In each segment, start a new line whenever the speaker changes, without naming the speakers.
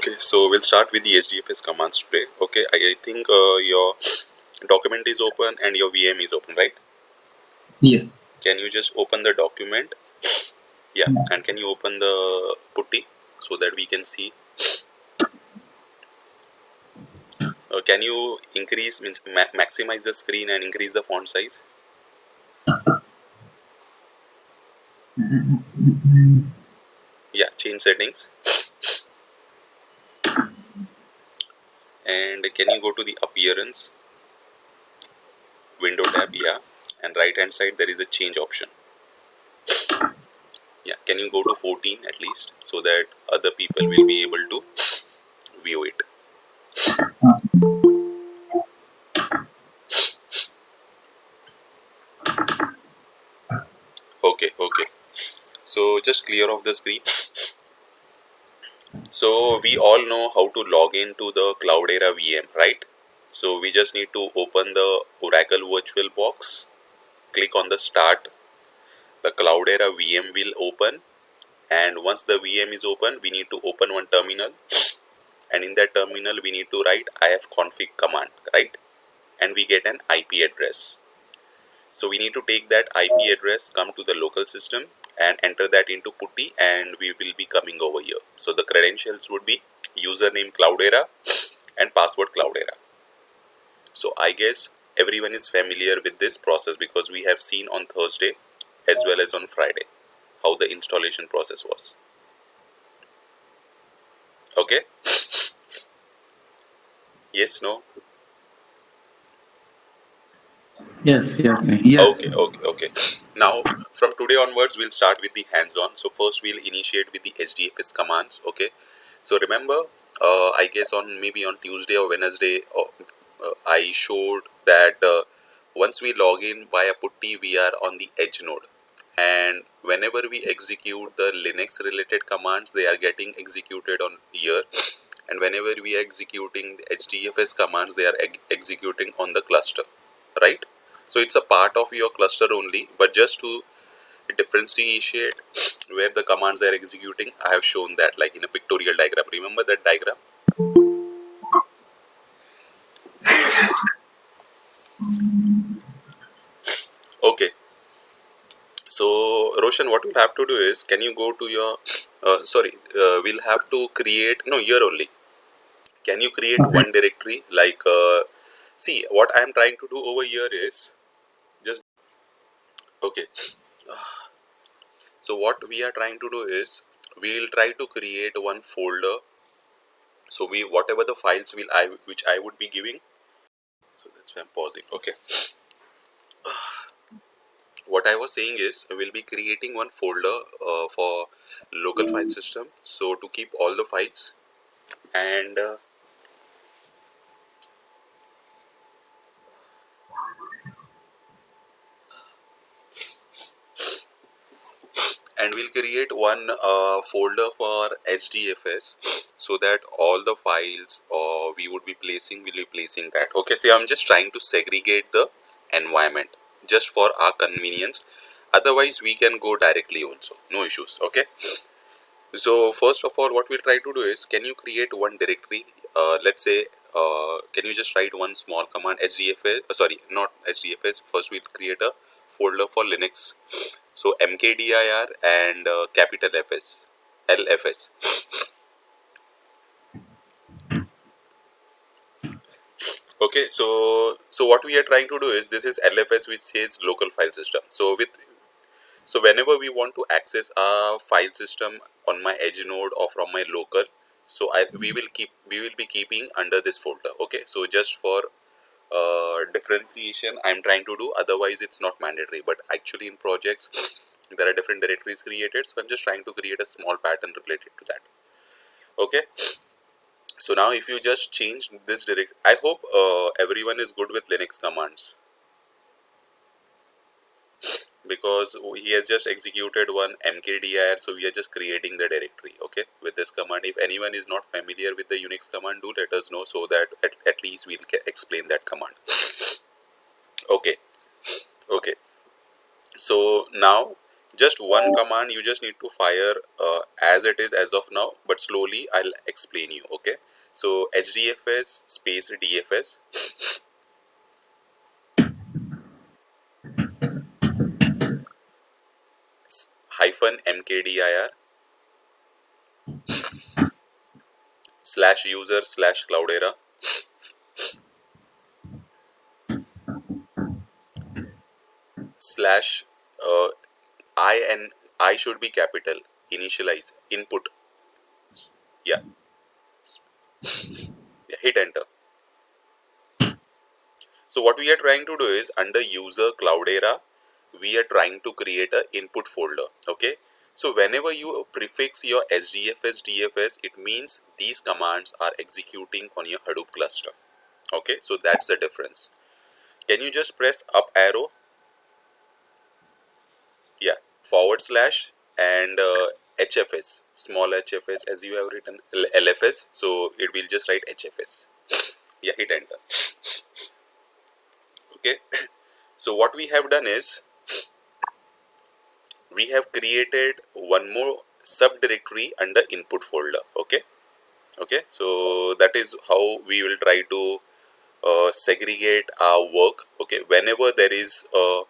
Okay, so we'll start with the HDFS commands today. Okay, I think your document is open and your VM is open, right?
Yes.
Can you just open the document? Yeah, and can you open the putty so that we can see? Can you increase, means maximize the screen and increase the font size? Yeah, change settings. And can you go to the appearance window tab? Yeah, and right hand side there is a change option. Yeah, can you go to 14 at least so that other people will be able to view it? Okay, okay. So just clear off the screen. So we all know how to log into the Cloudera VM, right? So we just need to open the Oracle VirtualBox, click on the start, the Cloudera VM will open, and once the VM is open, we need to open one terminal, and in that terminal we need to write ifconfig command, right? And we get an IP address. So we need to take that IP address, come to the local system and enter that into putty, and we will be coming over here. So the credentials would be username Cloudera and password Cloudera. So I guess everyone is familiar with this process because we have seen on Thursday as well as on Friday how the installation process was. Okay? Yes, no?
Yes, we are fine.
Yes.
Okay. Now, from today onwards, we'll start with the hands-on. So first, we'll initiate with the HDFS commands. Okay. So remember, I guess maybe on Tuesday or Wednesday, I showed that once we log in via putty, we are on the edge node, and whenever we execute the Linux-related commands, they are getting executed on here, and whenever we are executing the HDFS commands, they are executing on the cluster, right? So it's a part of your cluster only, but just to differentiate where the commands are executing, I have shown that like in a pictorial diagram. Remember that diagram? Okay. So Roshan, what we'll have to do is, can you go to your, we'll have to create, no, here only. Can you create
Okay.
one directory? Like, see, what I am trying to do over here is, just, okay. So what we are trying to do is, we'll try to create one folder. So whatever the files which I would be giving. So that's why I'm pausing. Okay. What I was saying is we'll be creating one folder for local file system. So to keep all the files, and we'll create one folder for HDFS so that all the files we would be placing will be placing that. Okay, so I'm just trying to segregate the environment just for our convenience. Otherwise, we can go directly also, no issues. Okay. So first of all, what we'll try to do is, can you create one directory? Let's say, can you just write one small command, HDFS, sorry, not HDFS. First, we'll create a folder for Linux. So mkdir and capital FS, LFS. Okay, so what we are trying to do is, this is LFS, which says local file system. So whenever we want to access a file system on my edge node or from my local, so we will be keeping under this folder. Okay, so just for differentiation I'm trying to do, otherwise it's not mandatory, but actually in projects there are different directories created, so I'm just trying to create a small pattern related to that. Okay, so now if you just change this direct, I hope everyone is good with Linux commands, because he has just executed one mkdir, so we are just creating the directory. Okay, with this command, if anyone is not familiar with the Unix command, do let us know so that at least we'll explain that command. Okay. Okay, so now Just one command you just need to fire as it is as of now, but slowly I'll explain you. Okay, so HDFS space DFS hyphen mkdir slash user slash cloudera slash I and I should be capital, initialize input. Yeah, yeah, hit enter. So what we are trying to do is under user cloudera, we are trying to create a input folder. Okay, so whenever you prefix your HDFS DFS, it means these commands are executing on your Hadoop cluster. Okay, so that's the difference. Can you just press up arrow? Yeah, forward slash and HFS, small HFS, as you have written LFS, so it will just write HFS. Yeah, hit enter. Okay, so what we have done is we have created one more subdirectory under input folder. Okay, okay, so that is how we will try to segregate our work. Okay, whenever there is a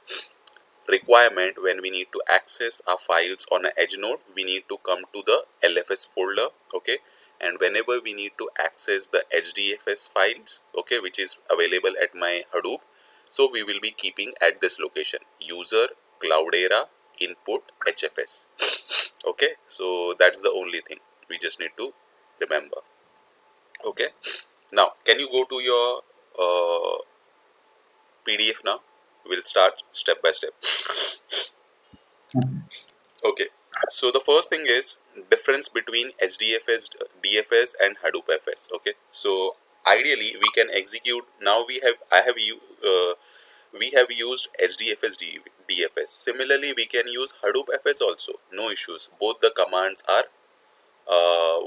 requirement, when we need to access our files on an edge node, we need to come to the LFS folder. Okay, and whenever we need to access the HDFS files, okay, which is available at my Hadoop, so we will be keeping at this location, user cloudera input HFS. Okay, so that's the only thing we just need to remember. Okay, now can you go to your PDF now? We'll start step by step. Okay, so the first thing is difference between HDFS, DFS and Hadoop FS. Okay, so ideally we can execute now. We have used HDFS DFS. Similarly, we can use Hadoop FS also. No issues. Both the commands are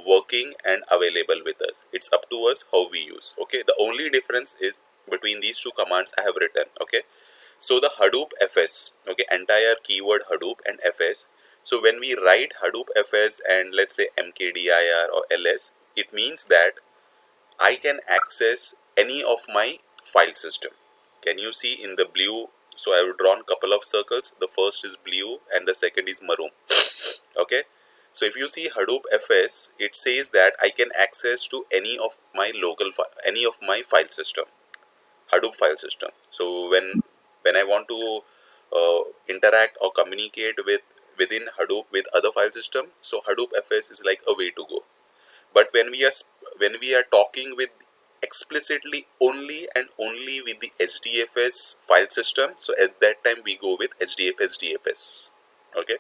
working and available with us. It's up to us how we use. Okay, the only difference is between these two commands I have written. Okay, so the Hadoop FS, okay, entire keyword Hadoop and FS. So when we write Hadoop FS and let's say mkdir or ls, it means that I can access any of my file system. Can you see in the blue? So I have drawn couple of circles. The first is blue and the second is maroon. Okay, so if you see Hadoop FS, it says that I can access to any of my any of my file system, Hadoop file system. So when I want to interact or communicate within Hadoop with other file system, so Hadoop FS is like a way to go. But when we are talking with explicitly only and only with the HDFS file system, so at that time we go with HDFS DFS. Okay,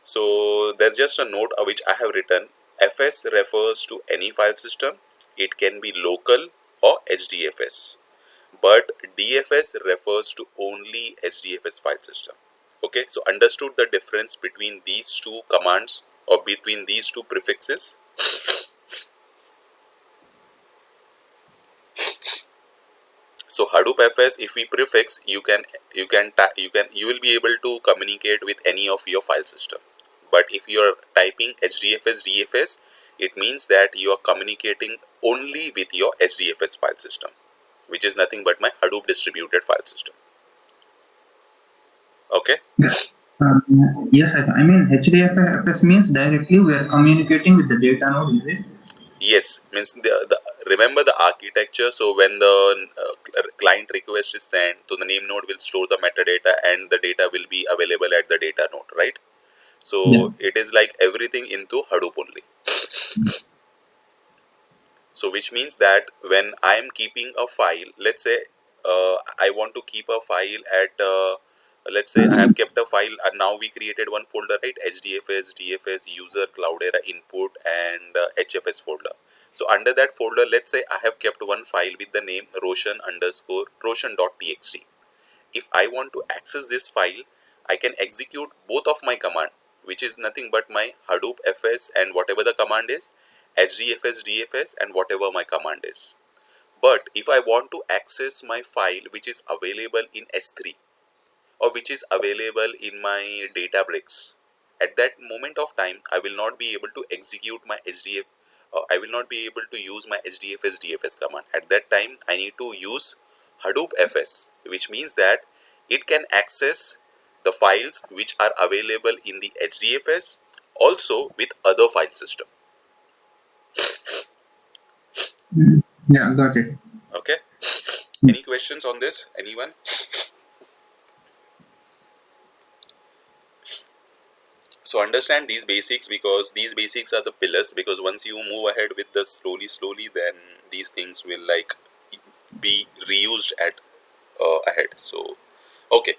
so there's just a note which I have written. FS refers to any file system. It can be local or HDFS, but DFS refers to only HDFS file system. Okay, so understood the difference between these two commands or between these two prefixes. So Hadoop FS, if we prefix, you will be able to communicate with any of your file system. But if you are typing HDFS DFS, it means that you are communicating only with your HDFS file system, which is nothing but my Hadoop distributed file system. Okay.
Yeah. Yes, I mean HDFS means directly we are communicating with the data node, is it?
Yes, means remember the architecture. So when the client request is sent, so the name node will store the metadata and the data will be available at the data node, right?
Yeah.
So it is like everything into Hadoop only. So which means that when I am keeping a file, let's say I want to keep a file at let's say I have kept a file and now we created one folder, right? HDFS, DFS, user, Cloudera input and HFS folder. So under that folder, let's say I have kept one file with the name Roshan_Roshan.txt. If I want to access this file, I can execute both of my command, which is nothing but my Hadoop FS and whatever the command is, HDFS DFS and whatever my command is. But if I want to access my file which is available in S3, or which is available in my Databricks. At that moment of time, I will not be able to execute my HDF. I will not be able to use my HDFS DFS command. At that time, I need to use Hadoop FS, which means that it can access the files which are available in the HDFS also with other file system.
Yeah, got it.
Okay. Any questions on this? Anyone? So understand these basics, because these basics are the pillars, because once you move ahead with this slowly, then these things will like be reused at ahead. So okay,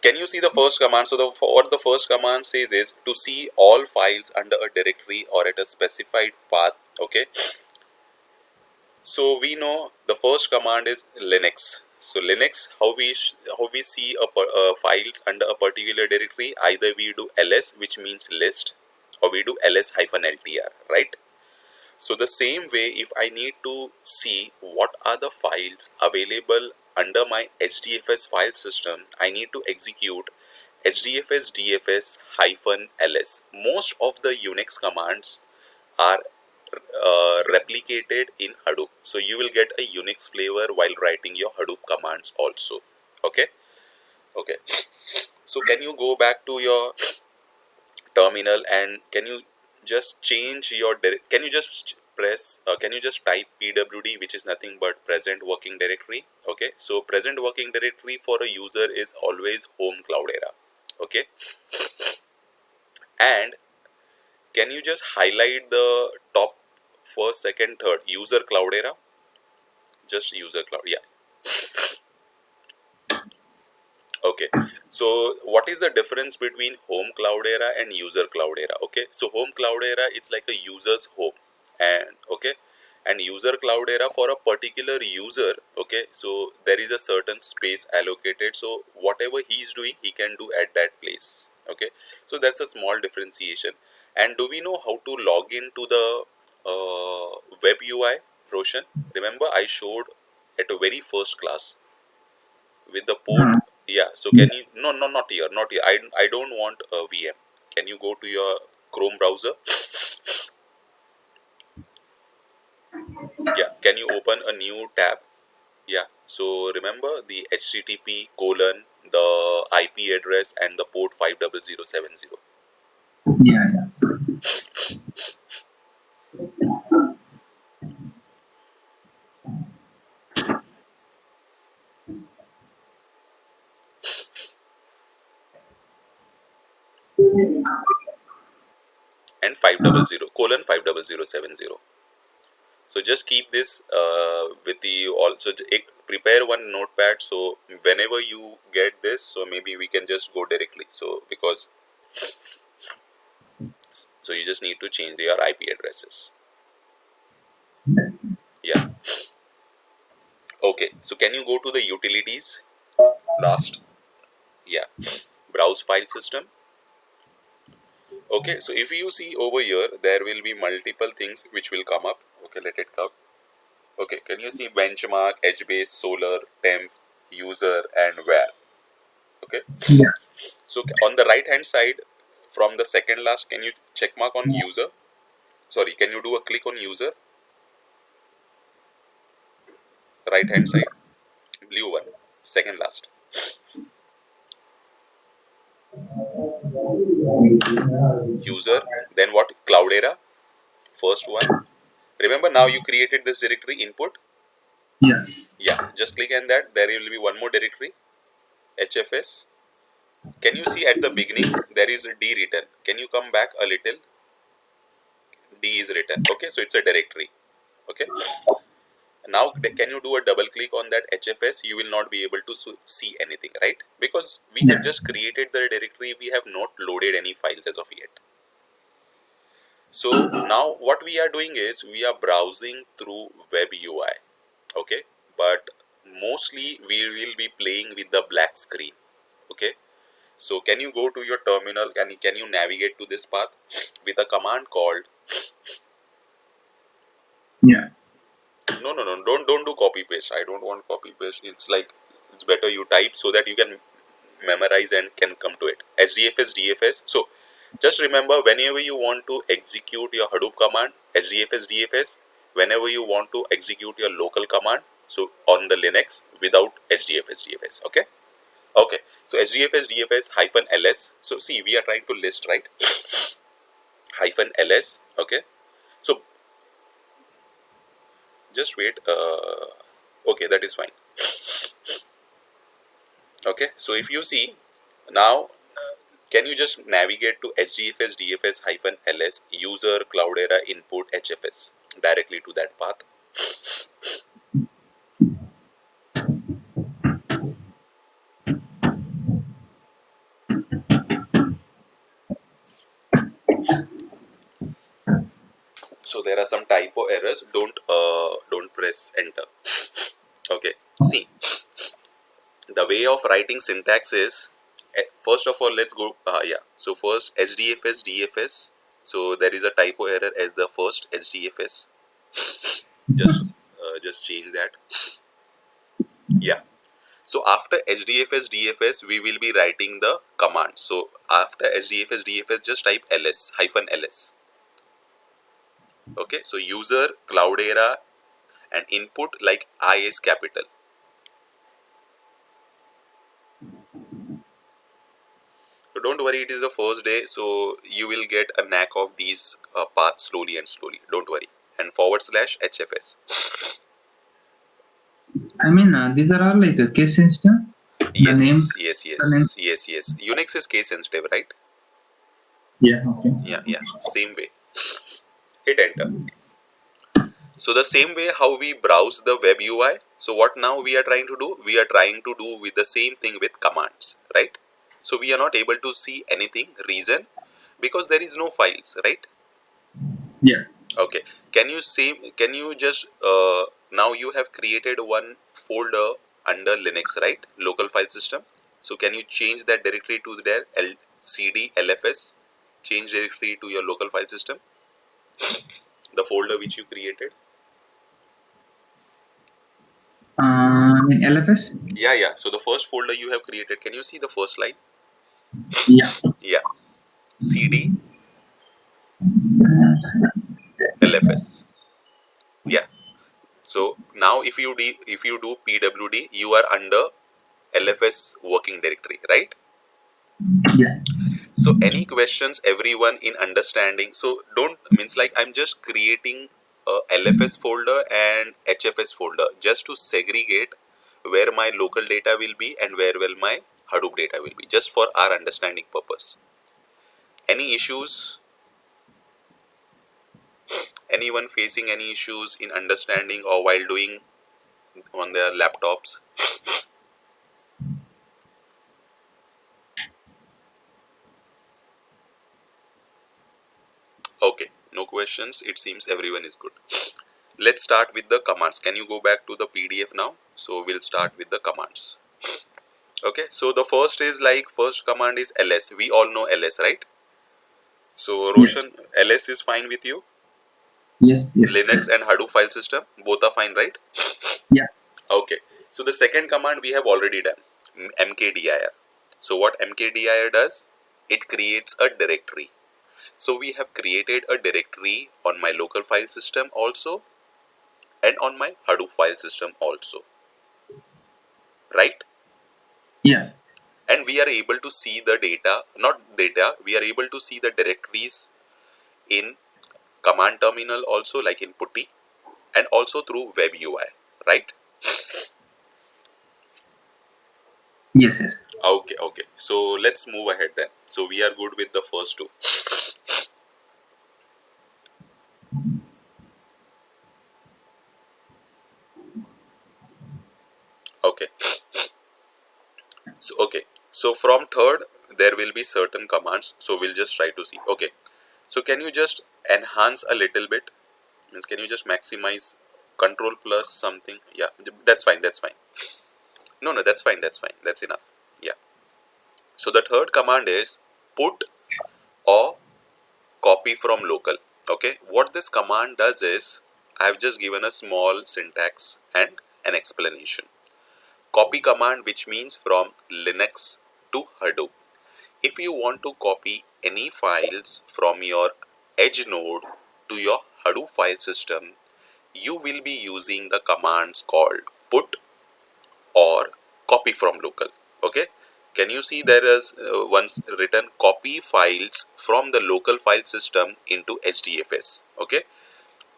can you see the first command? So what the first command says is to see all files under a directory or at a specified path. Okay, so we know the first command is Linux. So Linux, how we see files under a particular directory, either we do ls, which means list, or we do ls-ltr, right? So the same way, if I need to see what are the files available under my HDFS file system, I need to execute HDFS DFS -ls. Most of the Unix commands are replicated in Hadoop. So you will get a Unix flavor while writing your Hadoop commands also. Okay. Okay. So can you go back to your terminal and can you just change your can you just press can you just type pwd, which is nothing but present working directory. Okay, so present working directory for a user is always home Cloudera. Okay, and can you just highlight the top first, second, third user Cloudera, just user cloud, yeah. Okay, so what is the difference between home Cloudera and user Cloudera? Okay, so home Cloudera, it's like a user's home, and okay, and user Cloudera for a particular user. Okay, so there is a certain space allocated, so whatever he is doing, he can do at that place. Okay, so that's a small differentiation. And do we know how to log into the web UI, Roshan? Remember, I showed at a very first class with the port.
Uh,
Yeah, so
yeah,
can you, no, no, not here, not here, I don't want a VM. Can you go to your Chrome browser? Yeah, can you open a new tab? Yeah, so remember the HTTP colon, the IP address and the port 50070.
yeah, yeah.
And 500 colon 50070. So just keep this with you also. Prepare one notepad, so whenever you get this, so maybe we can just go directly. So because so you just need to change your IP addresses. Yeah. Okay. So can you go to the utilities last? Yeah. Browse file system. Okay. So if you see over here, there will be multiple things which will come up. Okay. Let it come. Okay. Can you see benchmark, HBase, solar, temp, user, and where? Okay.
Yeah.
So on the right hand side, from the second last, can you check mark on user? Sorry, can you do a click on user? Right hand side, blue one, second last. User, then what? Cloudera, first one. Remember, now you created this directory input.
Yeah.
Yeah, just click on that. There will be one more directory, HFS. Can you see at the beginning there is a D written? Can you come back a little? D is written. Okay, so it's a directory. Okay. Now can you do a double click on that HFS? You will not be able to see anything, right? Because we have
Yeah.
just created the directory, we have not loaded any files as of yet. So now what we are doing is we are browsing through web UI. Okay, but mostly we will be playing with the black screen. Okay, so can you go to your terminal and can you navigate to this path with a command called,
Yeah.
no, don't do copy paste. I don't want copy paste. It's like, it's better you type so that you can memorize and can come to it. HDFS, DFS. So just remember, whenever you want to execute your Hadoop command, HDFS, DFS, whenever you want to execute your local command, so on the Linux without HDFS, DFS, okay? Okay, so HDFS, DFS hyphen ls. So see, we are trying to list, right? Hyphen ls, okay? So just wait, okay, that is fine. Okay, so if you see now, can you just navigate to HDFS DFS hyphen ls user Cloudera input HFS directly to that path? So there are some typo errors. Don't press enter. Okay. See, the way of writing syntax is, first of all, let's go. Yeah. So first HDFS DFS. So there is a typo error as the first HDFS. Just change that. Yeah. So after HDFS DFS, we will be writing the command. So after HDFS DFS, just type ls hyphen ls. Okay. So user Cloudera and input like I is capital. So don't worry, it is the first day, so you will get a knack of these paths slowly and slowly. Don't worry. And forward slash HFS.
I mean, these are all like a case sensitive. The names,
Yes, yes,
the name.
yes, yes, yes. Unix is case sensitive, right?
Yeah. Okay.
Yeah, yeah. Same way. Hit enter. So the same way how we browse the web UI. So what now we are trying to do? We are trying to do with the same thing with commands, right? So we are not able to see anything. Reason? Because there is no files, right?
Yeah.
Okay. Can you say? Can you just now you have created one folder under Linux, right? Local file system. So can you change that directory to their cd lfs? Change directory to your local file system. The folder which you created.
In LFS.
Yeah, yeah. So the first folder you have created. Can you see the first line?
Yeah.
Yeah. cd lfs. Yeah. So now if you do pwd, you are under lfs working directory, right?
Yeah.
So any questions, everyone in understanding? So don't means like I'm just creating a LFS folder and HFS folder just to segregate where my local data will be and where will my Hadoop data will be, just for our understanding purpose. Any issues? Anyone facing any issues in understanding or while doing on their laptops? Okay, no questions. It seems everyone is good. Let's start with the commands. Can you go back to the PDF now? So we'll start with the commands. Okay, so the first is like first command is ls. We all know ls, right? So
Yes.
Roshan, ls is fine with you?
Yes. Yes.
Linux and Hadoop file system both are fine, right?
Yeah.
Okay, so the second command we have already done, mkdir. So what mkdir does? It creates a directory. So we have created a directory on my local file system also and on my Hadoop file system also, right?
Yeah.
And we are able to see the data, not data, we are able to see the directories in command terminal also, like in putty, and also through web UI, right?
Yes. Yes.
Okay, okay. So let's move ahead then. So we are good with the first two. Okay. So okay. So from third, there will be certain commands. So we'll just try to see. Okay. So can you just enhance a little bit? Means can you just maximize control plus something? Yeah, that's fine. That's fine. No, no, that's fine. That's fine. That's enough. Yeah. So the third command is put or copy from local. Okay, what this command does is I have just given a small syntax and an explanation. Copy command, which means from Linux to Hadoop. If you want to copy any files from your edge node to your Hadoop file system, you will be using the commands called put or copy from local. Okay, can you see there is once written copy files from the local file system into HDFS. Okay,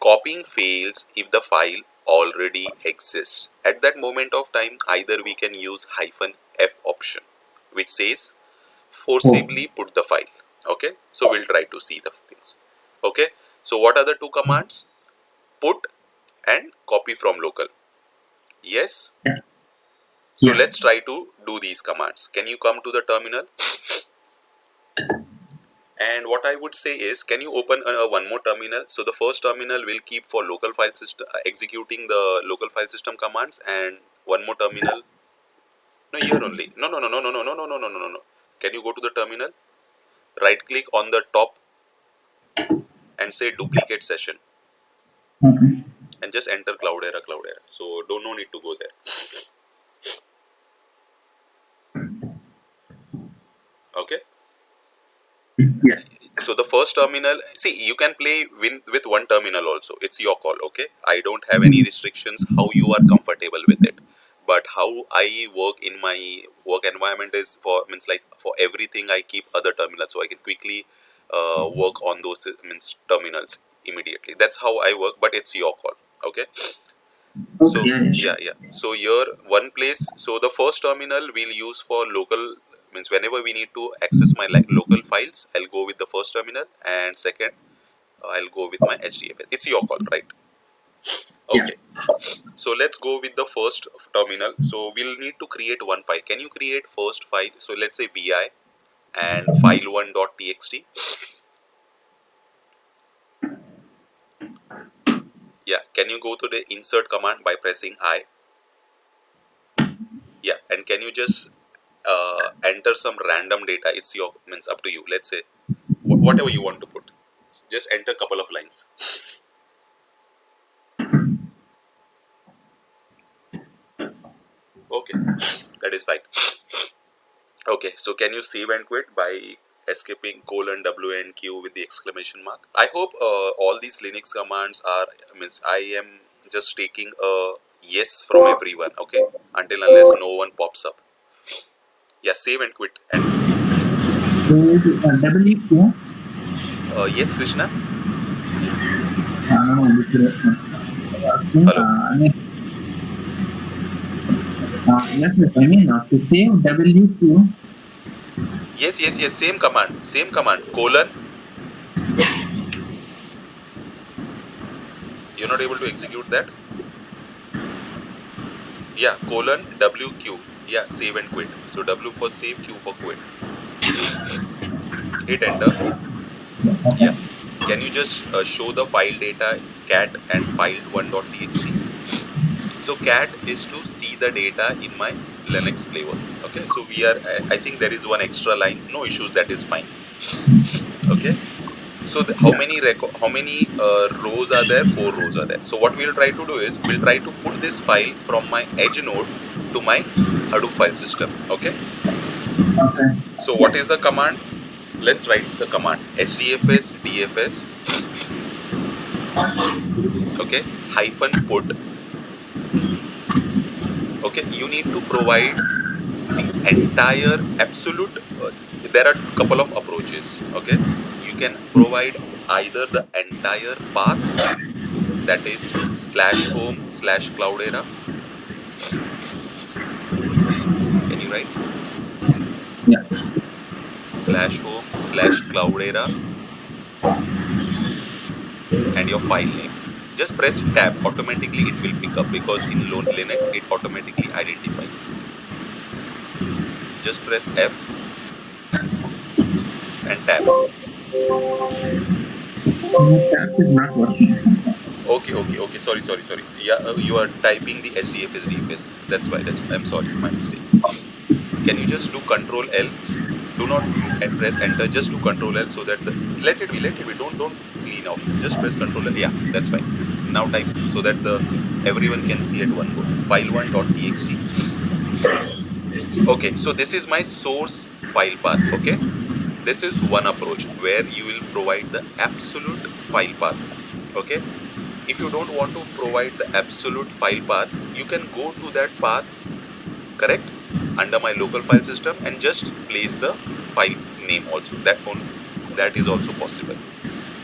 copying fails if the file already exists. At that moment of time, either we can use -f option, which says
Oh,
forcibly put the file. Okay, so we'll try to see the things. Okay, so what are the two commands? Put and copy from local. Yes,
yeah,
so
yeah.
let's try to do these commands. Can you come to the terminal? And what I would say is, can you open one more terminal? So the first terminal will keep for local file system, executing the local file system commands, and one more terminal. No, here only. No, no, no, no, no, no, no, no, no, no, no, no. Can you go to the terminal? Right click on the top and say duplicate session,
Okay.
and just enter Cloudera, Cloudera. So don't no need to go there. Okay.
Yeah.
So the first terminal, see, you can play with one terminal also. It's your call. Okay, I don't have any restrictions how you are comfortable with it, but how I work in my work environment is for means like for everything I keep other terminals so I can quickly work on those means terminals immediately. That's how I work, but it's your call. Okay,
Okay.
so
Yeah, yeah,
yeah,
sure.
yeah. So here one place. So the first terminal we'll use for local means whenever we need to access my local files, I'll go with the first terminal, and second I'll go with my HDFS. It's your call, right?
Yeah.
Okay. So let's go with the first terminal. So we'll need to create one file. Can you create first file? So let's say vi and file1.txt. Yeah. Can you go to the insert command by pressing I? Yeah. And can you just enter some random data? It's your means up to you. Let's say whatever you want to put. Just enter a couple of lines. Okay. That is fine. Okay, so can you save and quit by escaping colon W and Q with the exclamation mark? I hope all these Linux commands are, means I am just taking a yes from everyone, okay? Until unless no one pops up. Yeah, save and quit. And
So, W2,
yes, Krishna.
no, this is asking,
Hello.
yes, yes, I mean, to save W2,
Yes, yes, yes. Same command. Same command. Colon. You're not able to execute that. Yeah, colon WQ. Yeah, save and quit. So W for save, Q for quit. Hit enter. Yeah. Can you just show the file data cat and file1.txt? So cat is to see the data in my Linux flavor. Okay, so we are, I think there is one extra line. No issues, that is fine. Okay, so how
yeah.
many how many rows are there? 4 rows are there. So what we'll try to do is we'll try to put this file from my edge node to my Hadoop file system. Okay,
Okay.
so what is the command? Let's write the command hdfs dfs. Okay, hyphen put. Okay, you need to provide the entire absolute there are couple of approaches. Okay, you can provide either the entire path, that is /home/cloudera. Can you write
Yeah.
/home/cloudera and your file name? Just press tab, automatically it will pick up because in Linux it automatically identifies. Just press F and tab.
Tab is not working.
Okay, okay, okay. Sorry, sorry, sorry. Yeah, you are typing the HDFS DFS. That's why. That's why. I'm sorry, my mistake. Can you just do Control L? Do not press Enter. Just do Control L so that the let it be. Let it be. Don't clean off. Just press Control L. Yeah, that's fine. Now type so that the everyone can see at one go. File1.txt. Okay, so this is my source file path. Okay, this is one approach where you will provide the absolute file path. Okay, if you don't want to provide the absolute file path, you can go to that path, correct, under my local file system and just place the file name also. That is also possible.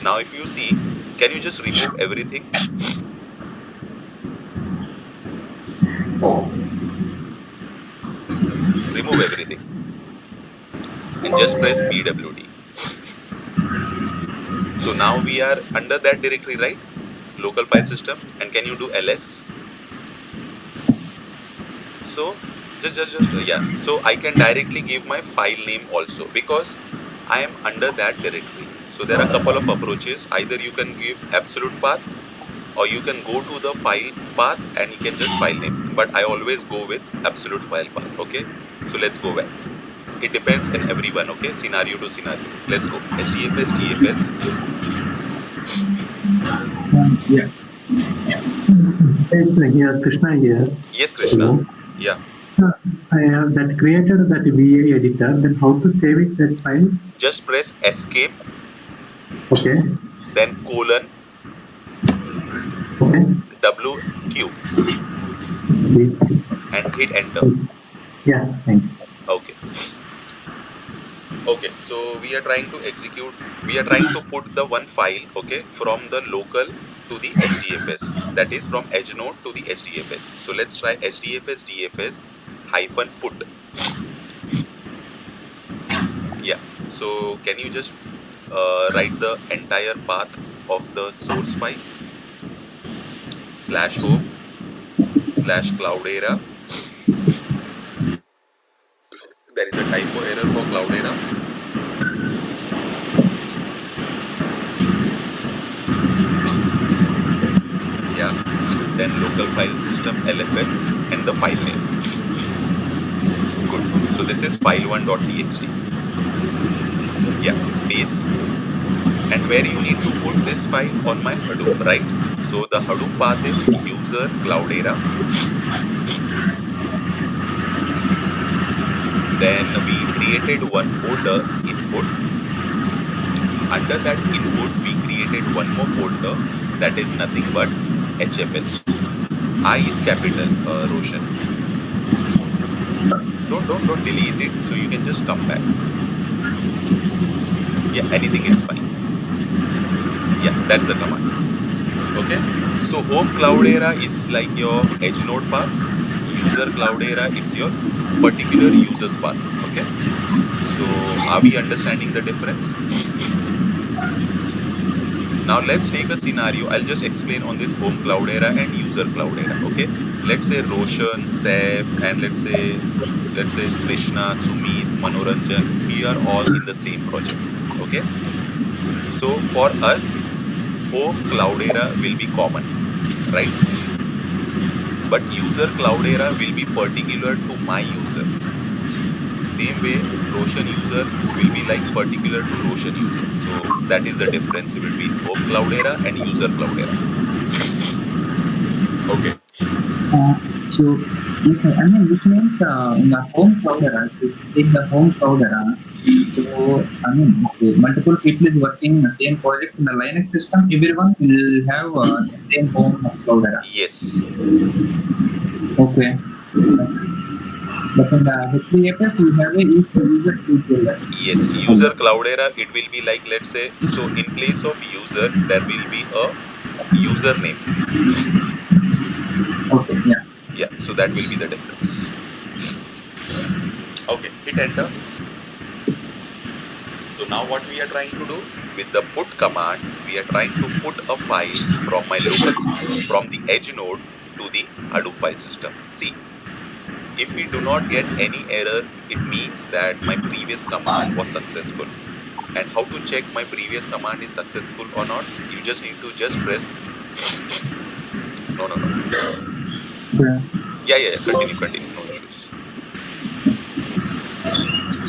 Now if you see, can you just remove everything? Remove everything and just press pwd. So now we are under that directory, right? Local file system. And can you do ls? So just yeah. So I can directly give my file name also because I am under that directory. So there are a couple of approaches. Either you can give absolute path or you can go to the file path and you can just file name. But I always go with absolute file path. Okay. So let's go back. It depends on everyone. Okay. Scenario to scenario. Let's go. HDFS, GFS.
Yeah.
It's here, Krishna here.
Yes, Krishna.
Hello.
Yeah.
I have that created that VA editor. Then how to save it that file?
Just press escape,
Okay.
then colon
Okay.
WQ and hit enter.
Yeah. Thanks.
Okay. Okay. So we are trying to execute. We are trying to put the one file. Okay, from the local to the HDFS. That is from edge node to the HDFS. So let's try HDFS DFS hyphen put. Yeah. So can you just write the entire path of the source file /home /cloudera. There is a typo error for Cloudera. Yeah. Then local file system LFS and the file name. Good. So this is file1.txt. Yeah, space. And where you need to put this file on my Hadoop, right? So the Hadoop path is user Cloudera. Then we created one folder input. Under that input, we created one more folder that is nothing but HFS. I is capital, Roshan. Don't delete it. So you can just come back. Yeah, anything is fine. Yeah, that's the command. Okay. So home Cloudera is like your edge node path. User Cloudera, it's your particular user's path. Okay. So are we understanding the difference? Now let's take a scenario. I'll just explain on this home Cloudera and user Cloudera. Okay. Let's say Roshan, Saif, and let's say Krishna, Sumit, Manoranjan. We are all in the same project. Okay. So for us, home Cloudera will be common, right? But user Cloudera will be particular to my user. Same way, Roshan user will be like particular to Roshan user. So that is the difference between home Cloudera and user Cloudera. Okay.
So yes, sir. I mean, which means in the home Cloudera, if you take the home Cloudera, so I mean, okay, multiple people is working in the same project in the Linux system. Everyone will have the same home Cloudera.
Yes.
Okay. But in the HDFS, we have a each user tutorial.
Yes, user Cloudera, it will be like, let's say, so in place of user, there will be a username.
Okay, yeah.
Yeah, so that will be the difference. Okay, hit enter. So now what we are trying to do with the put command, we are trying to put a file from my local, from the edge node to the Hadoop file system. See, if we do not get any error, it means that my previous command was successful. And how to check my previous command is successful or not? You just need to just press. No. Yeah. Continue. No issues.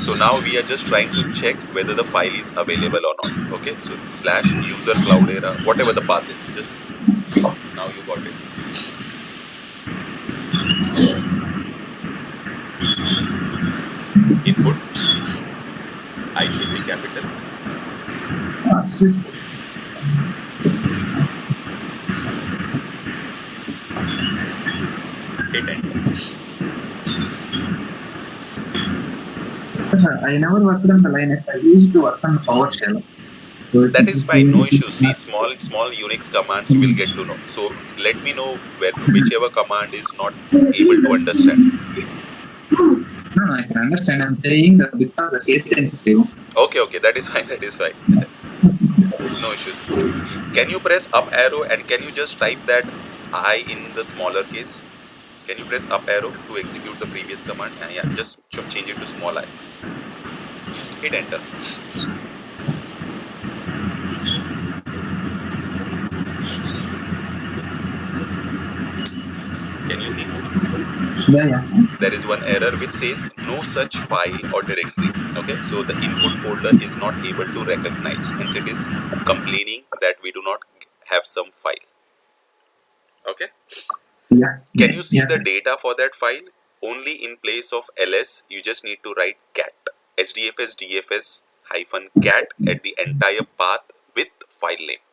So now we are just trying to check whether the file is available or not. Okay. So /user Cloudera, whatever the path is. Just now you got it. capital. Hit enter.
I never worked on the Linux. I used to work on PowerShell. So it
That
is
is fine, no
very
issue. See, small Unix commands you will get to know. So let me know whichever command is not able to understand.
no, I can understand. I'm saying because the case sensitive.
Okay, that is fine. That is fine. No issues. Can you press up arrow and can you just type that I in the smaller case? Can you press up arrow to execute the previous command? And yeah, just change it to small I. Hit enter. Can you see?
Yeah.
There is one error which says no such file or directory. Okay, so the input folder is not able to recognize, hence it is complaining that we do not have some file. Okay,
Yeah.
can you see
Yeah.
the data for that file? Only in place of ls you just need to write cat HDFS DFS hyphen cat at the entire path with file name.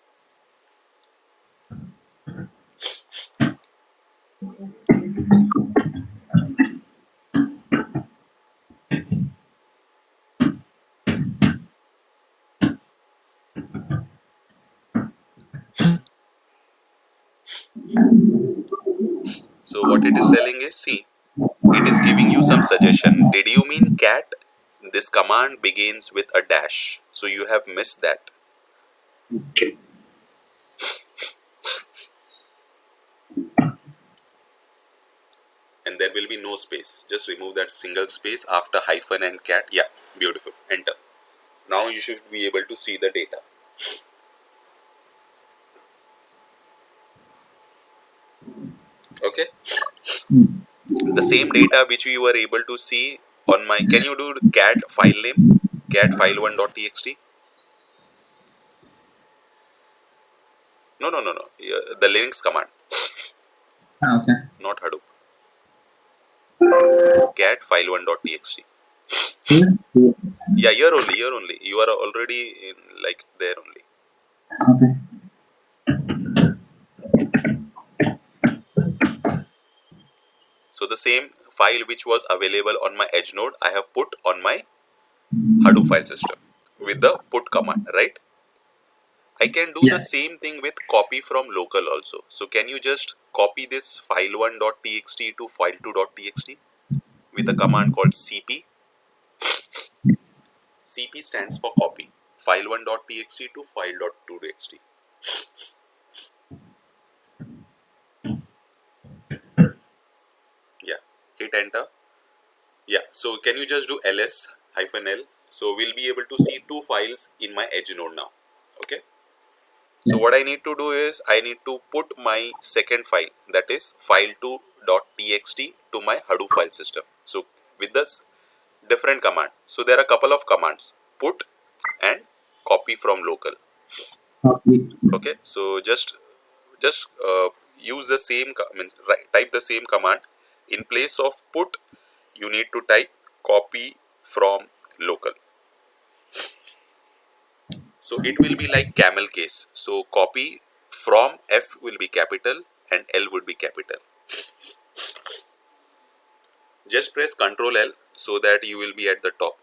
So what it is telling is, see, it is giving you some suggestion. Did you mean cat? This command begins with a dash, so you have missed that. And there will be no space. Just remove that single space after hyphen and cat. Yeah, beautiful. Enter. Now you should be able to see the data. Okay. The same data which we were able to see on my. Can you do cat file name? Cat file1.txt. No. The Linux command,
Okay.
not Hadoop. Cat file1.txt.
Here.
Yeah, here only. You are already in like there only.
Okay.
So the same file which was available on my edge node, I have put on my Hadoop file system with the put command, right? I can do the
Yeah.
same thing with copy from local also. So can you just copy this file1.txt to file2.txt with a command called cp? Cp stands for copy. File1.txt to file.2.txt. Yeah. Hit enter. Yeah. So can you just do ls hyphen l? So we'll be able to see two files in my edge node now. Okay. So what I need to do is I need to put my second file, that is file2.txt, to my Hadoop file system. So with this different command. So there are a couple of commands, put and copy from local.
Okay.
Okay. So just use the same type the same command. In place of put, you need to type copy from local. So it will be like camel case. So copy from F will be capital and L would be capital. Just press Ctrl L so that you will be at the top,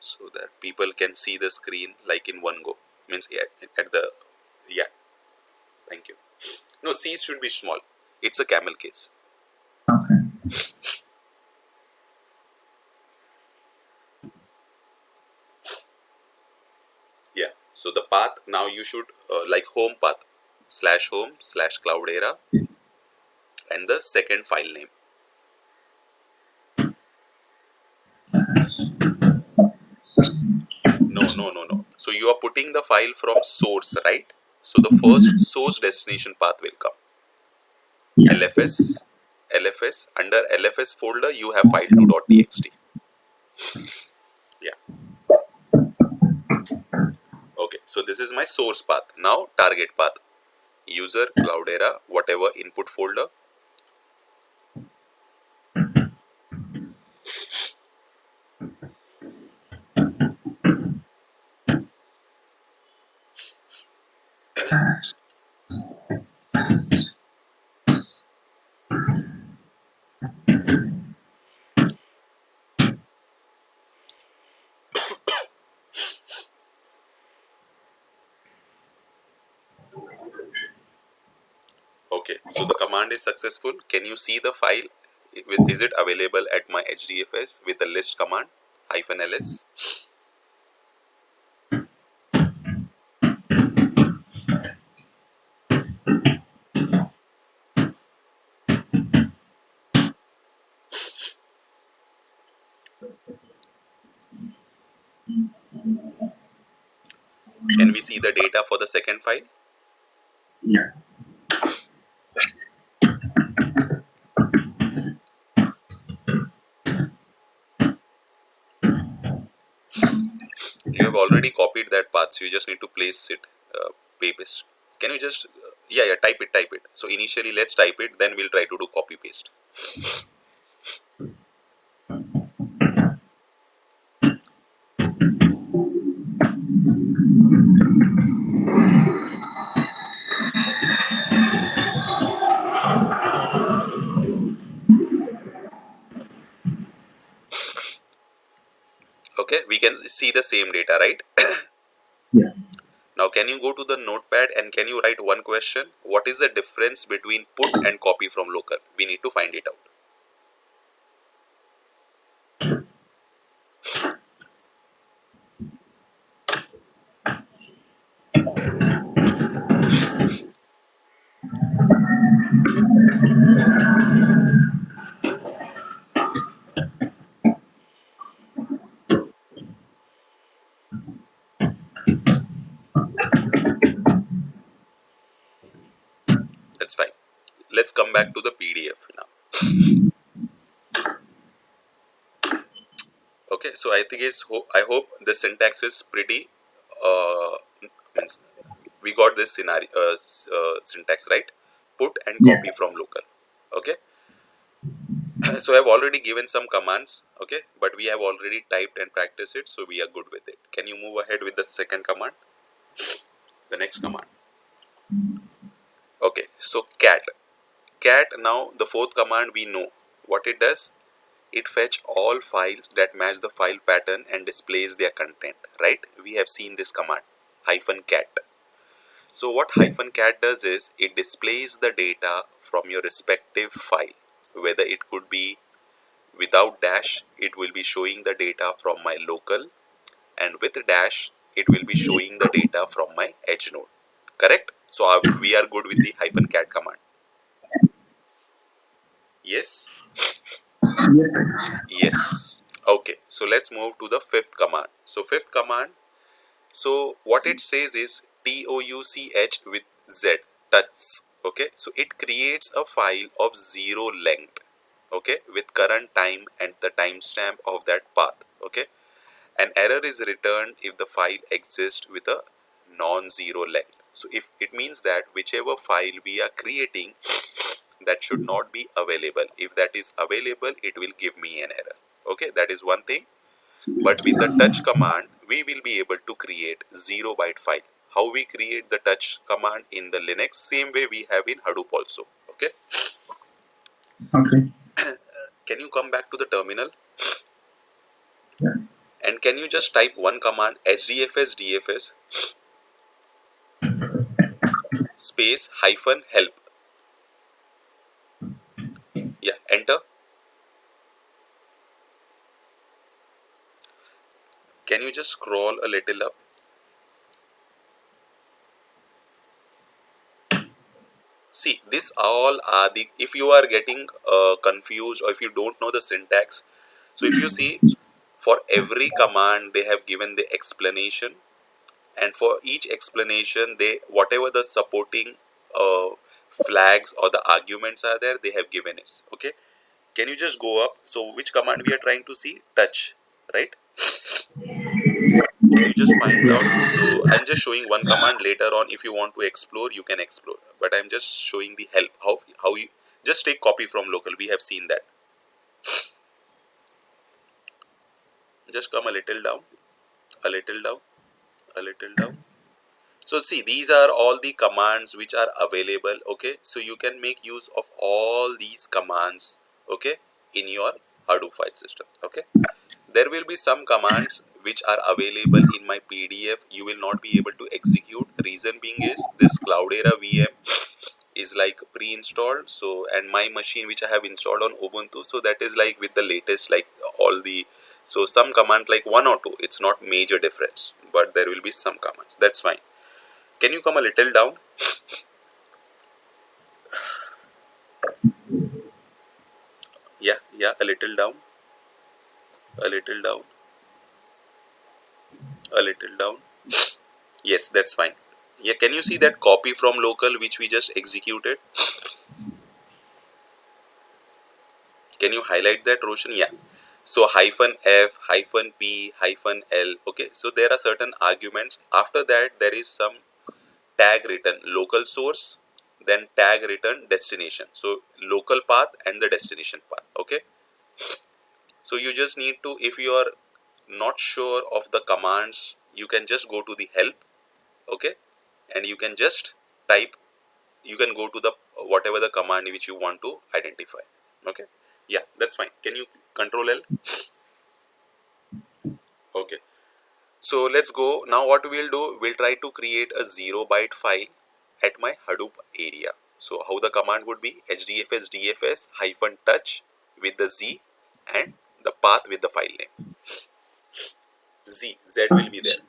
so that people can see the screen like in one go. Means at the, yeah. Thank you. No, C should be small. It's a camel case.
Okay.
Yeah. So the path now you should like home path /home/ Cloudera and the second file name. No. So you are putting the file from source, right? So the first source destination path will come.
Yeah.
LFS, under LFS folder you have file2.txt. Yeah. Okay. So this is my source path. Now target path. User, Cloudera, whatever input folder. Okay, so the command is successful. Can you see the file? Is it available at my HDFS with the list command -ls? Can we see the data for the second file?
Yeah.
You have already copied that path, so you just need to place it, paste. Can you just, yeah, type it. So initially let's type it, then we'll try to do copy paste. Okay, we can see the same data, right?
Yeah.
Now can you go to the notepad and can you write one question? What is the difference between put and copy from local? We need to find it out. That's fine. Let's come back to the PDF now. Okay, so I think I hope the syntax is pretty, means we got this scenario, syntax, right? Put and
Yeah.
copy from local. Okay. So I've already given some commands, okay, but we have already typed and practiced it, so we are good with it. Can you move ahead with the second command, the next command? Okay, so cat. Now the fourth command, we know what it does. It fetch all files that match the file pattern and displays their content, right? We have seen this command -cat. So what -cat does is it displays the data from your respective file, whether it could be without dash, it will be showing the data from my local, and with dash it will be showing the data from my edge node. Correct? So we are good with the -cat command. Yes.
Yes.
Yes. Okay, so let's move to the fifth command. So fifth command, so what it says is touch with z, touch. Okay, so it creates a file of 0 length, okay, with current time and the timestamp of that path. Okay, an error is returned if the file exists with a non-zero length. So if it means that whichever file we are creating, that should not be available. If that is available, it will give me an error. Okay, that is one thing. But with the touch command, we will be able to create 0 byte file. How we create the touch command in the Linux? Same way we have in Hadoop also. Okay.
Okay.
Can you come back to the terminal?
Yeah.
And can you just type one command, HDFS space -help. Yeah, enter. Can you just scroll a little up? See, this all are the, if you are getting confused or if you don't know the syntax, so if you see, for every command they have given the explanation, and for each explanation they, whatever the supporting flags or the arguments are there, they have given us. Okay, can you just go up? So which command we are trying to see? Touch, right? Can you just find out? So I'm just showing one command. Later on, if you want to explore, you can explore, but I'm just showing the help, how you just take copy from local. We have seen that. Just come a little down, a little down, a little down. So see, these are all the commands which are available. Okay, so you can make use of all these commands, okay, in your Hadoop file system. Okay, there will be some commands which are available in my PDF you will not be able to execute. Reason being is this Cloudera VM is like pre-installed, so and my machine which I have installed on Ubuntu, so that is like with the latest, like all the, so some command like one or two, it's not major difference, but there will be some commands. That's fine. Can you come a little down? Yeah, a little down, a little down, a little down. Yes, that's fine. Yeah, can you see that copy from local which we just executed? Can you highlight that, Roshan? Yeah. So hyphen F, hyphen P, hyphen L. Okay, so there are certain arguments. After that, there is some tag written local source, then tag written destination. So local path and the destination path. Okay. So you just need to, if you are not sure of the commands, you can just go to the help. Okay, and you can just type. You can go to the whatever the command which you want to identify. Okay. Yeah, that's fine. Can you control L? Okay. So let's go. Now what we'll do, we'll try to create a 0-byte file at my Hadoop area. So how the command would be HDFS DFS hyphen touch with the Z and the path with the file name. Z will be there.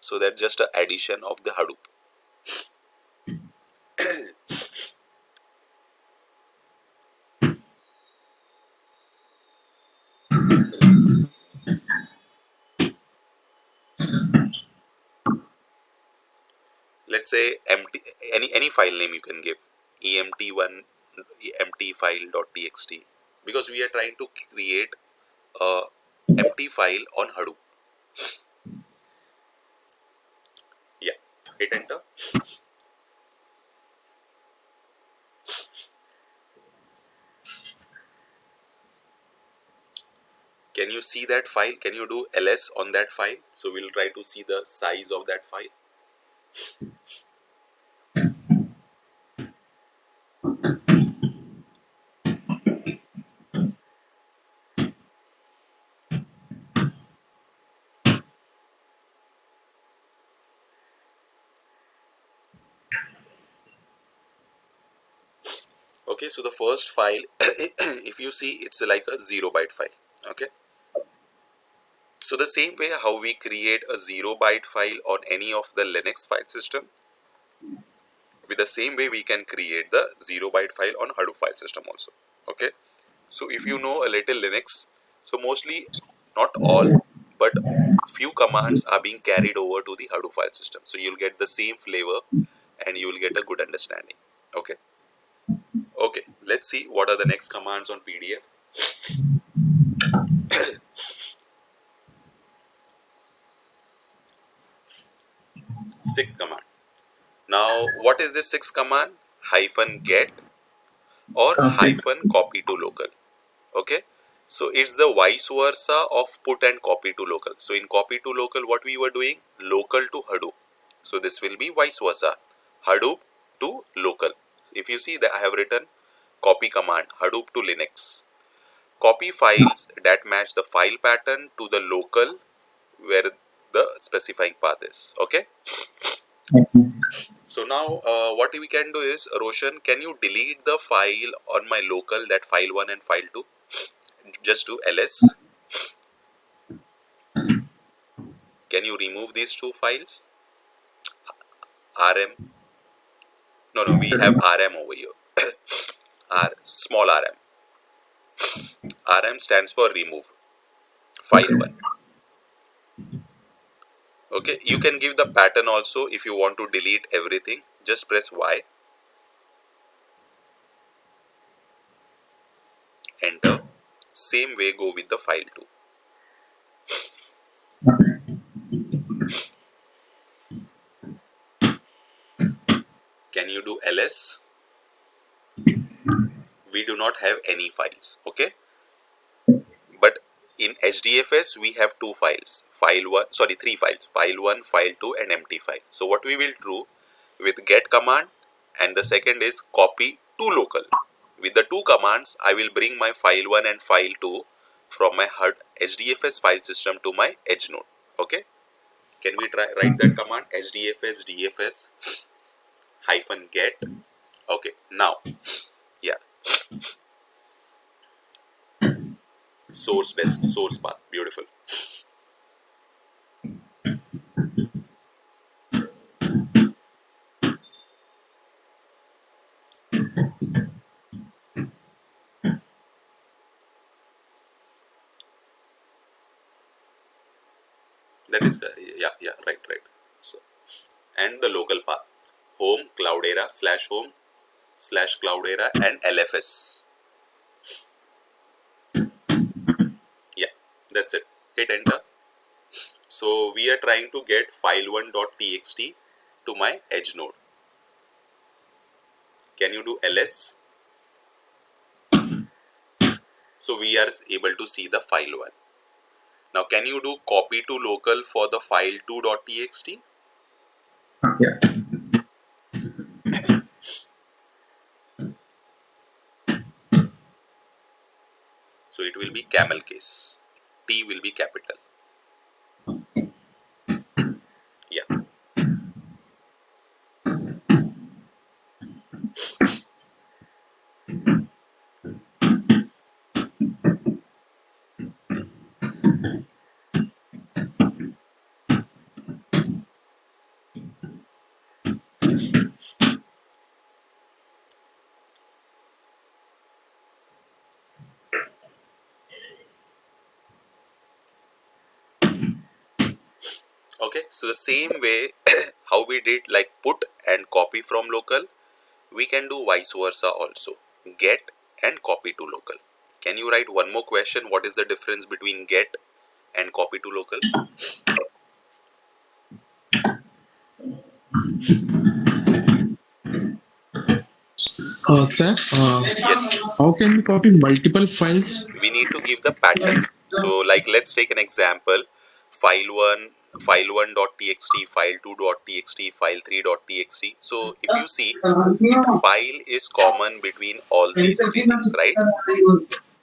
So that's just an addition of the Hadoop. Let's say empty, any file name you can give, emt1 empty file.txt, because we are trying to create a empty file on Hadoop. Yeah, hit enter. Can you see that file? Can you do ls on that file? So we'll try to see the size of that file. Okay, so the first file, if you see, it's like a 0-byte file. Okay, so the same way how we create a 0-byte file on any of the Linux file system, with the same way we can create the 0-byte file on Hadoop file system also. Okay, so if you know a little Linux, so mostly, not all, but few commands are being carried over to the Hadoop file system, so you'll get the same flavor and you will get a good understanding. Okay. Okay, let's see what are the next commands on PDF. Sixth command. Now, what is this sixth command? Hyphen get or
Okay.
hyphen copy to local. Okay, so it's the vice versa of put and copy to local. So in copy to local, what we were doing, local to Hadoop. So this will be vice versa, Hadoop to local. If you see that I have written copy command, Hadoop to Linux. Copy files that match the file pattern to the local where the specifying path is. Okay. So now what we can do is, Roshan, can you delete the file on my local, that file 1 and file 2? Just do ls. Can you remove these two files? rm. No, we have rm over here. Small rm. Rm stands for remove. File 1. Okay, you can give the pattern also if you want to delete everything. Just press Y. Enter. Same way go with the file 2. Can you do ls? We do not have any files. Okay. But in HDFS we have two files, three files, file 1, file 2 and empty file. So what we will do with get command, and the second is copy to local. With the two commands I will bring my file 1 and file 2 from my HDFS file system to my edge node. Okay, can we write that command, HDFS DFS hyphen get Okay, now, yeah, source path, beautiful. That is, yeah, right. So, and the local path, home Cloudera slash home slash Cloudera and LFS. Yeah, that's it. Hit enter. So we are trying to get file1.txt to my edge node. Can you do ls? So we are able to see the file1. Now can you do copy to local for the file2.txt?
Yeah.
So it will be camel case. T will be capital. Yeah. Okay. So the same way how we did like put and copy from local, we can do vice versa also. Get and copy to local. Can you write one more question? What is the difference between get and copy to local?
Sir,
Yes.
how can we copy multiple files?
We need to give the pattern. So like let's take an example, file1, file1.txt, file2.txt, file3.txt. So if you see, file is common between all these three things, right?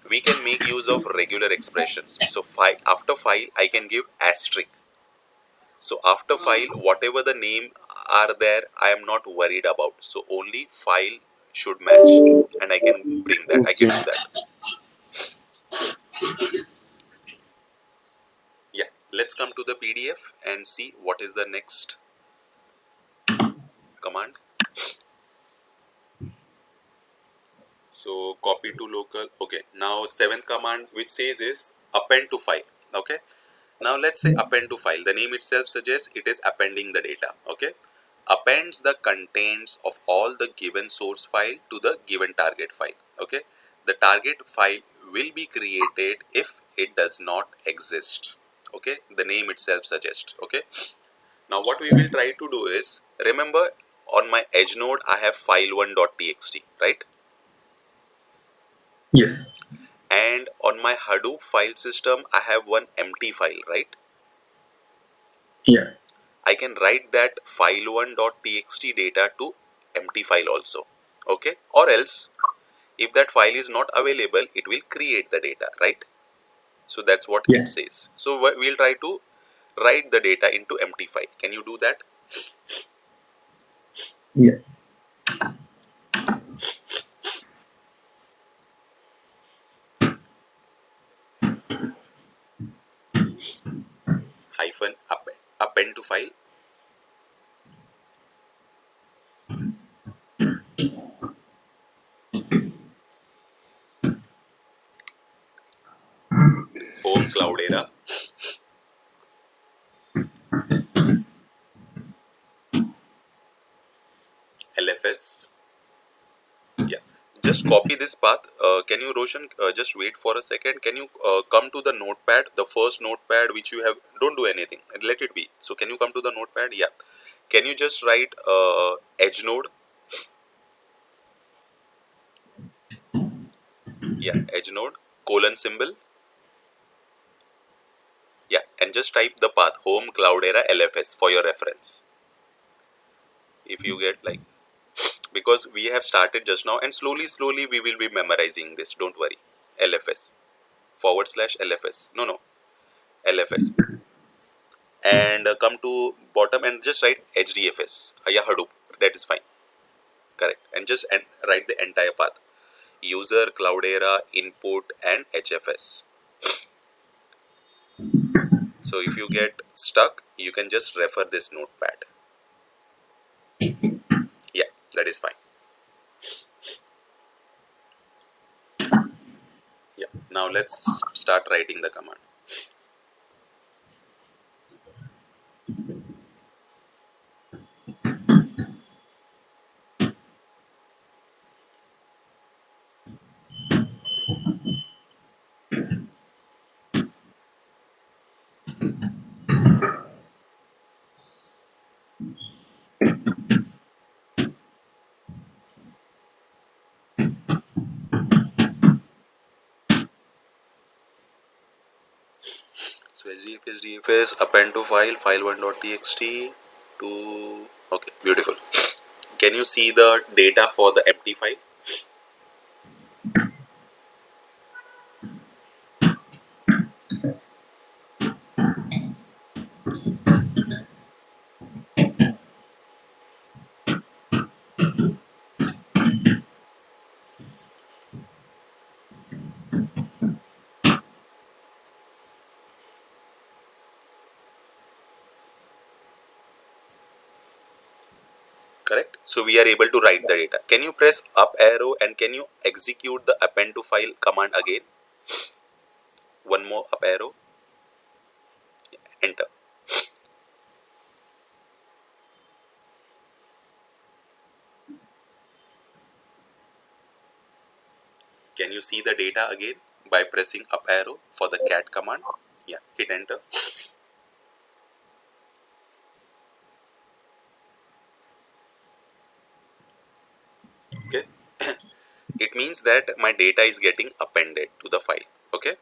We can make use of regular expressions. So file, after file I can give asterisk. So after file, whatever the name are there, I am not worried about. So only file should match, and I can bring that, I can
Okay.
do that. Yeah, let's come to the PDF and see what is the next command. So copy to local. Okay, now seventh command which says is append to file. Okay, now let's say append to file. The name itself suggests it is appending the data. Okay, appends the contents of all the given source file to the given target file. Okay, the target file will be created if it does not exist. Okay, the name itself suggests. Okay, now what we will try to do is, remember on my edge node I have file1.txt, right?
Yes.
And on my Hadoop file system I have one empty file, right?
Yeah.
I can write that file1.txt data to empty file also. Okay, or else if that file is not available, it will create the data, right? So that's what
Yeah.
it says. So we'll try to write the data into empty file. Can you do that?
Yeah.
Hyphen append to file. Home Cloudera LFS. Yeah, just copy this path. Can you, Roshan, just wait for a second? Can you come to the notepad, the first notepad which you have? Don't do anything and let it be. So can you come to the notepad? Yeah. Can you just write edge node? Yeah, edge node colon symbol. Yeah, and just type the path home Cloudera LFS for your reference. If you get like, because we have started just now and slowly we will be memorizing this. Don't worry. LFS forward slash LFS. No, LFS. And come to bottom and just write HDFS. Yeah, Hadoop. That is fine. correct, and just write the entire path: user, Cloudera, input, and HFS. So if you get stuck, you can just refer this notepad. Yeah, that is fine. Yeah, now let's start writing the command. So HDFS append to file file1.txt to, okay, beautiful. Can you see the data for the empty file? Correct. So we are able to write the data. Can you press up arrow and can you execute the append to file command again? One more up arrow, enter. Can you see the data again by pressing up arrow for the cat command? Yeah, hit enter. Okay. It means that my data is getting appended to the file. Okay.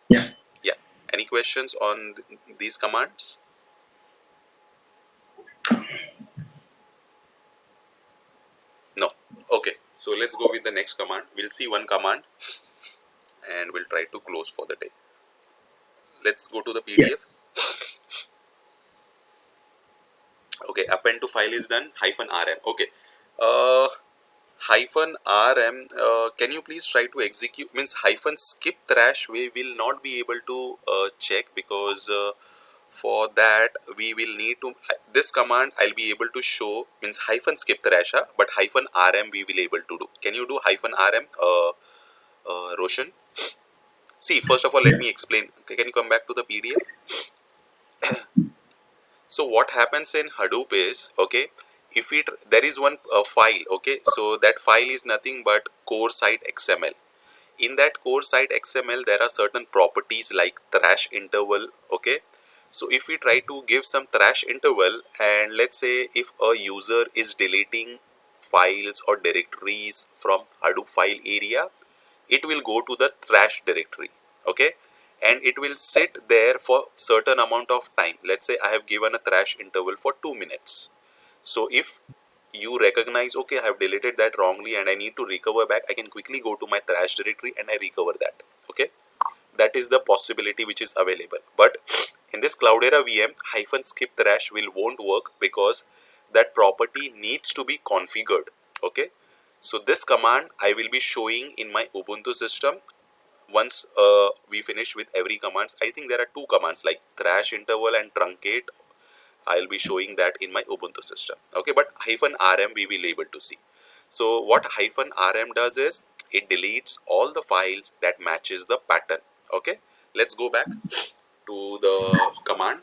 Yeah.
Yeah. Any questions on these commands? No. Okay. So let's go with the next command. We'll see one command and we'll try to close for the day. Let's go to the
Yeah.
PDF. Okay, append to file is done. -rm. Okay. Hyphen rm, can you please try to execute, means hyphen skip thrash we will not be able to check, because for that we will need to, this command I'll be able to show, means hyphen skip thrash, but hyphen rm we will able to do. Can you do hyphen rm, Roshan? See, first of all, let
Yeah.
me explain. Okay, can you come back to the PDF? So what happens in Hadoop is, okay, if it, there is one file, okay, so that file is nothing but core site XML. In that core site XML, there are certain properties like thrash interval, okay. So if we try to give some thrash interval, and let's say if a user is deleting files or directories from Hadoop file area, it will go to the thrash directory, okay, and it will sit there for certain amount of time. Let's say I have given a thrash interval for 2 minutes. So if you recognize, okay, I have deleted that wrongly and I need to recover back, I can quickly go to my thrash directory and I recover that. Okay, that is the possibility which is available. But in this Cloudera VM, hyphen skip thrash will won't work, because that property needs to be configured. Okay, so this command I will be showing in my Ubuntu system once we finish with every commands. I think there are two commands like thrash interval and truncate. I'll be showing that in my Ubuntu system. Okay, but hyphen rm we will able to see. So what hyphen rm does is it deletes all the files that matches the pattern. Okay, let's go back to the command.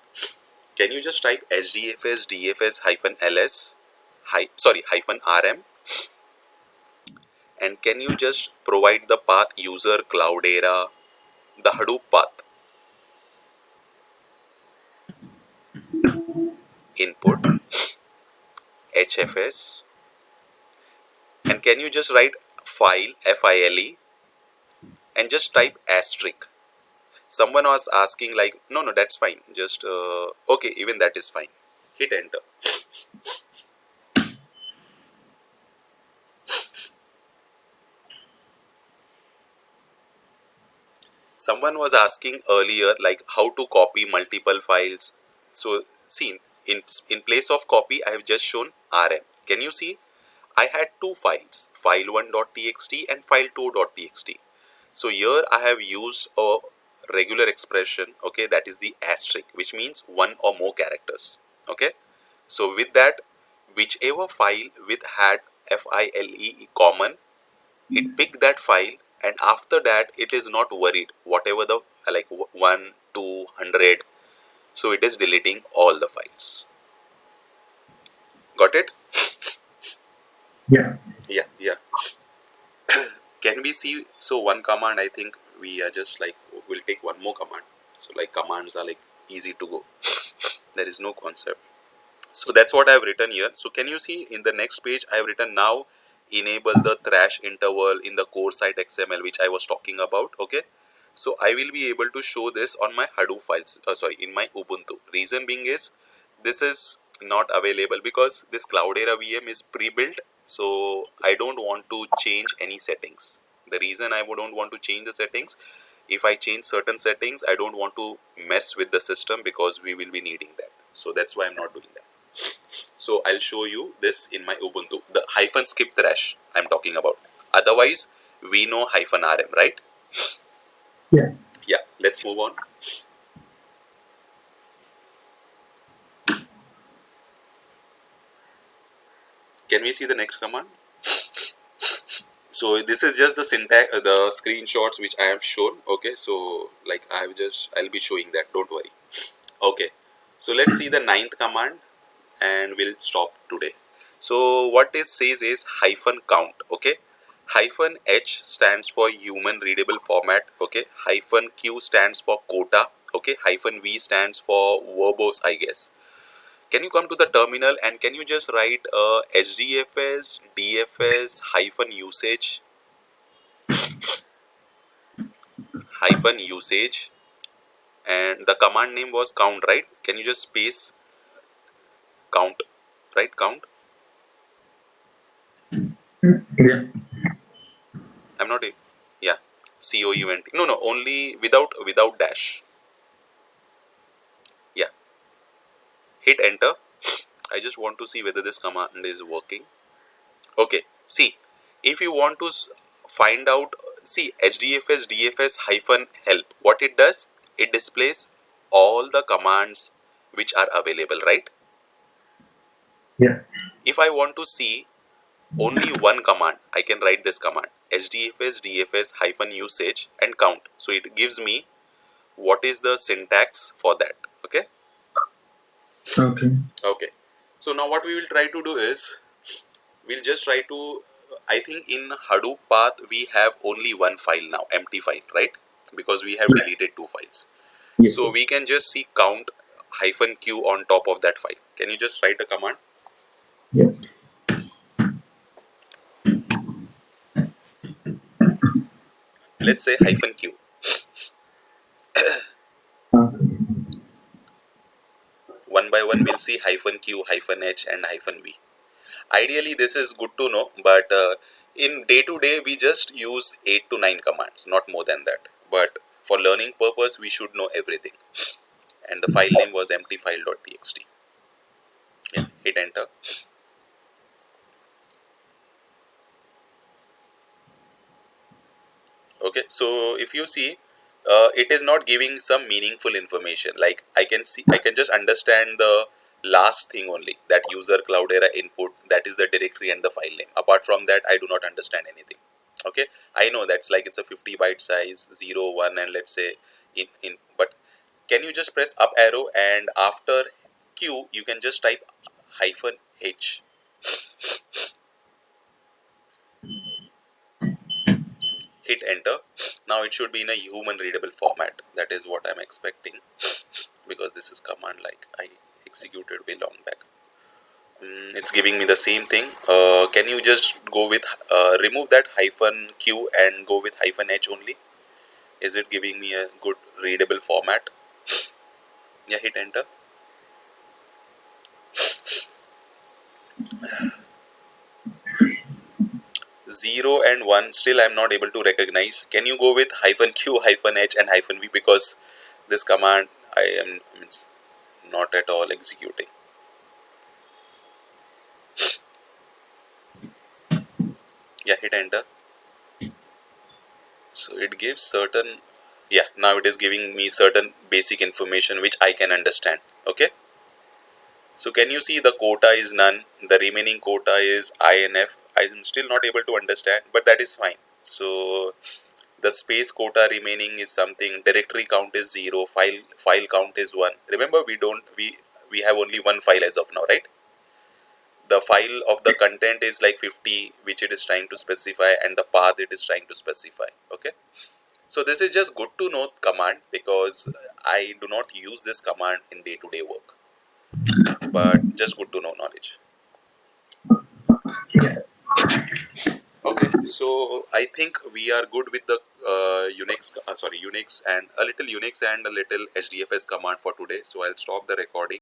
Can you just type hdfs dfs hyphen ls hyphen rm, and can you just provide the path user Cloudera, the Hadoop path, input, HFS, and can you just write file, file, and just type asterisk. Someone was asking like, no, no, that's fine. Just, okay, even that is fine. Hit enter. Someone was asking earlier like how to copy multiple files. So see, in place of copy, I have just shown RM. can you see I had two files, file1.txt and file2.txt. So here I have used a regular expression, okay, that is the asterisk, which means one or more characters, okay. So with that, whichever file with had file common, it pick that file, and after that it is not worried whatever the like 1, 2, 100, so it is deleting all the files. Got it?
Yeah.
Yeah. Can we see, so one command, I think we are just like, we'll take one more command. So like commands are like easy to go. There is no concept. So that's what I have written here. So can you see in the next page I have written now enable the thrash interval in the core site XML, which I was talking about, okay. So I will be able to show this on my Hadoop files, in my Ubuntu. Reason being is this is not available because this Cloudera VM is pre-built, so I don't want to change any settings. The reason I don't want to change the settings, if I change certain settings, I don't want to mess with the system because we will be needing that. So that's why I'm not doing that. So I'll show you this in my Ubuntu, the hyphen skip thrash I'm talking about. Otherwise, we know hyphen rm, right?
Yeah.
Yeah, let's move on. Can we see the next command? So this is just the syntax, the screenshots which I have shown. Okay, so like I'll be showing that. Don't worry. Okay, so let's see the ninth command, and we'll stop today. So what it says is hyphen count. Okay, hyphen h stands for human readable format. Okay, hyphen q stands for quota. Okay, hyphen v stands for verbose, I guess. Can you come to the terminal and can you just write HDFS DFS hyphen usage hyphen usage, and the command name was count, right? Can you just space count, right? Count.
Yeah.
I'm not a, yeah, count. No, only without dash. Yeah, hit enter. I just want to see whether this command is working. Okay, see, if you want to find out, see HDFS DFS hyphen help, what it does, it displays all the commands which are available, right?
Yeah.
If I want to see only one command, I can write this command HDFS DFS hyphen usage and count. So it gives me what is the syntax for that. Okay.
Okay.
Okay. So now what we will try to do is we'll just try to, I think in Hadoop path we have only one file now, empty file, right? Because we have
Yeah.
deleted two files.
Yes.
So
Yes.
we can just see count hyphen q on top of that file. Can you just write a command?
Yeah.
Let's say hyphen q. One by one we'll see hyphen q, hyphen h and hyphen v. Ideally this is good to know, but in day to day we just use 8 to 9 commands, not more than that. But for learning purpose we should know everything. And the file name was empty file.txt. Yeah, hit enter. Okay, so if you see, it is not giving some meaningful information. Like I can just understand the last thing only, that user Cloudera input, that is the directory and the file name. Apart from that, I do not understand anything. Okay, I know that's like it's a 50 byte size, 0, 1, and let's say in. But can you just press up arrow and after Q you can just type hyphen H. Hit enter. Now it should be in a human readable format. That is what I'm expecting, because this is command like I executed way long back. It's giving me the same thing. Can you just go with remove that hyphen q and go with hyphen h only? Is it giving me a good readable format? Yeah, hit enter. 0 and 1 still I'm not able to recognize. Can you go with hyphen q, hyphen h and hyphen v, because this command it's not at all executing. hit enter. So it gives certain, yeah, now it is giving me certain basic information which I can understand. Okay. So can you see the quota is none, the remaining quota is INF. I am still not able to understand, but that is fine. So the space quota remaining is something, directory count is 0, file count is 1. Remember, we have only one file as of now, right? The file of the content is like 50, which it is trying to specify, and the path it is trying to specify. Okay. So this is just good to know command, because I do not use this command in day-to-day work, but just good to know knowledge. Okay, so I think we are good with the Unix and a little Unix and a little HDFS command for today. So I'll stop the recording.